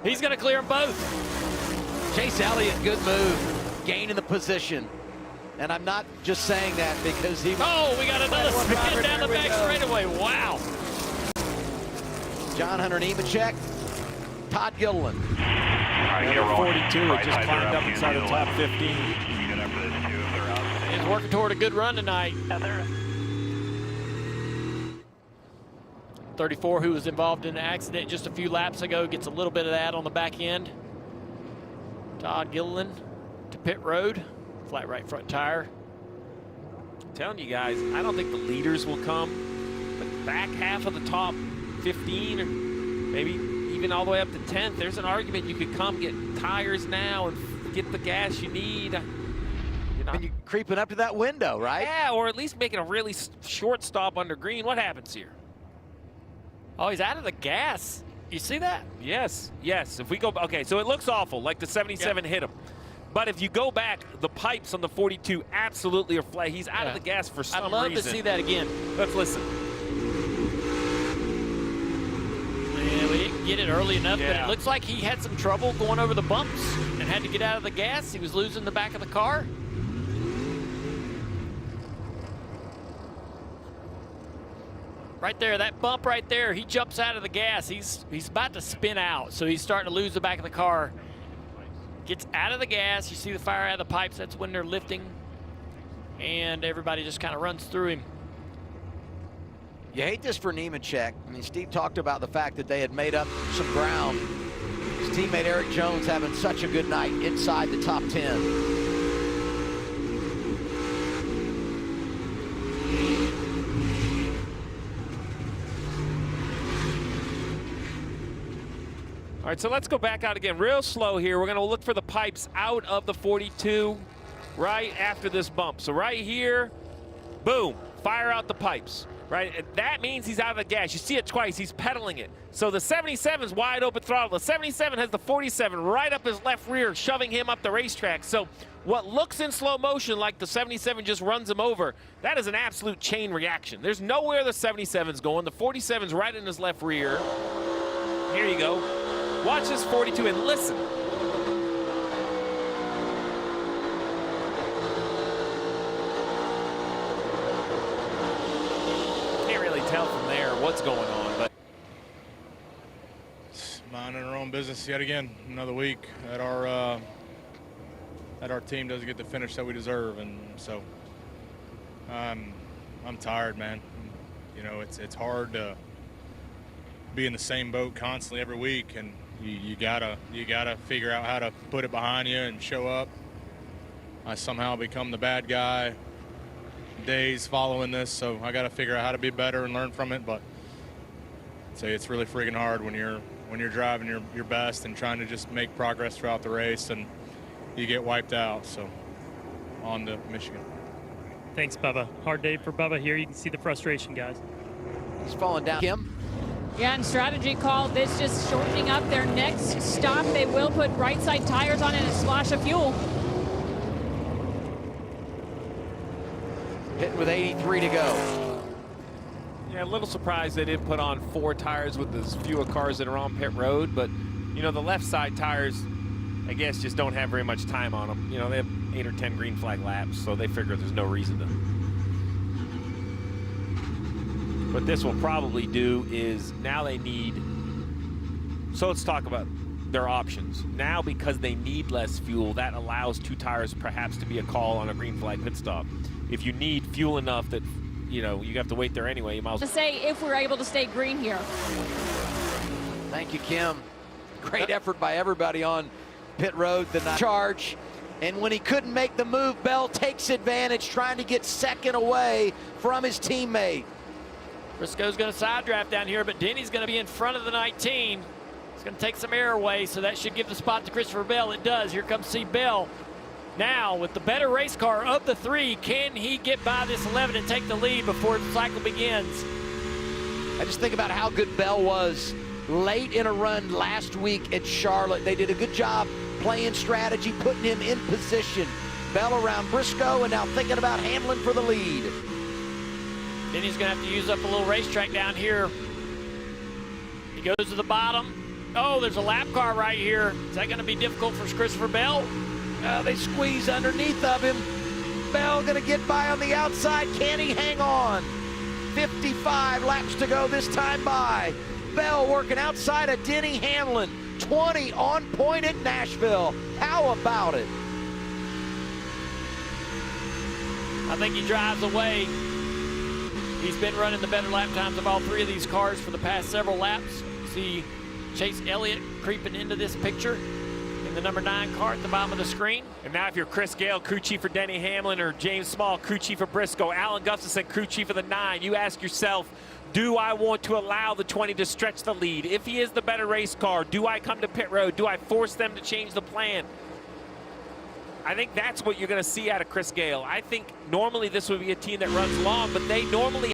He's going to clear them both. Chase Elliott, good move, gaining the position. And I'm not just saying that because he... Oh, we got another spin down the back straightaway. Wow. John Hunter Nemechek, Todd Gilliland. Number 42 had just climbed up inside the top 15. He's working toward a good run tonight. 34, who was involved in an accident just a few laps ago, gets a little bit of that on the back end. Todd Gilliland to pit road, flat right front tire. I'm telling you guys, I don't think the leaders will come, but back half of the top 15 or maybe even all the way up to 10th, there's an argument you could come get tires now and get the gas you need. And you're creeping up to that window, right? Yeah, or at least making a really short stop under green. What happens here? Oh, he's out of the gas. You see that? Yes, yes. If we go, okay, so it looks awful, like the 77 hit him. But if you go back, the pipes on the 42 absolutely are flat. He's out of the gas for some reason. I'd love to see that again. Let's listen. Yeah, we didn't get it early enough, but it looks like he had some trouble going over the bumps and had to get out of the gas. He was losing the back of the car. Right there, that bump right there, he jumps out of the gas. He's about to spin out, so he's starting to lose the back of the car. Gets out of the gas. You see the fire out of the pipes. That's when they're lifting, and everybody just kind of runs through him. You hate this for Nemechek. I mean, Steve talked about the fact that they had made up some ground. His teammate Eric Jones having such a good night inside the top 10. All right, so let's go back out again real slow here. We're going to look for the pipes out of the 42 right after this bump. So right here, boom, fire out the pipes, right? And that means he's out of the gas. You see it twice. He's pedaling it. So the 77's wide open throttle. The 77 has the 47 right up his left rear, shoving him up the racetrack. So what looks in slow motion like the 77 just runs him over, that is an absolute chain reaction. There's nowhere the 77's going. The 47's right in his left rear. Here you go. Watch this 42 and listen. Can't really tell from there what's going on, but minding our own business yet again. Another week that our team doesn't get the finish that we deserve, and so I'm tired, man. You know, it's hard to be in the same boat constantly every week, and you gotta figure out how to put it behind you and show up. I somehow become the bad guy days following this, so I gotta figure out how to be better and learn from it. But I'd say it's really freaking hard when you're driving your best and trying to just make progress throughout the race, and you get wiped out. So on to Michigan. Thanks, Bubba. Hard day for Bubba here. You can see the frustration, guys. He's falling down. Kim? Yeah, and strategy call this just shortening up their next stop. They will put right side tires on and a splash of fuel. Hitting with 83 to go. yeah, a little surprised they didn't put on 4 tires with as few cars that are on pit road. But, you know, the left side tires, I guess, just don't have very much time on them. You know, they have 8 or 10 green flag laps, so they figure there's no reason to. What this will probably do is now they need, so let's talk about their options. Now, because they need less fuel, that allows 2 tires perhaps to be a call on a green flag pit stop. If you need fuel enough that, you know, you have to wait there anyway, you might as well. To say if we're able to stay green here. Thank you, Kim. Great effort by everybody on pit road the night charge. And when he couldn't make the move, Bell takes advantage, trying to get second away from his teammate. Briscoe's going to side draft down here, but Denny's going to be in front of the 19. It's going to take some air away, so that should give the spot to Christopher Bell. It does. Here comes C. Bell. Now, with the better race car of the 3, can he get by this 11 and take the lead before the cycle begins? I just think about how good Bell was late in a run last week at Charlotte. They did a good job playing strategy, putting him in position. Bell around Briscoe, and now thinking about Hamlin for the lead. Denny's going to have to use up a little racetrack down here. He goes to the bottom. Oh, there's a lap car right here. Is that going to be difficult for Christopher Bell? They squeeze underneath of him. Bell gonna get by on the outside. Can he hang on? 55 laps to go this time by. Bell working outside of Denny Hamlin. 20 on point at Nashville. How about it? I think he drives away. He's been running the better lap times of all three of these cars for the past several laps. See Chase Elliott creeping into this picture in the number 9 car at the bottom of the screen. And now if you're Chris Gale, crew chief for Denny Hamlin, or James Small, crew chief for Briscoe, Alan Gustafson, crew chief of the 9, you ask yourself, do I want to allow the 20 to stretch the lead? If he is the better race car, do I come to pit road? Do I force them to change the plan? I think that's what you're going to see out of Chris Gale. I think normally this would be a team that runs long, but they normally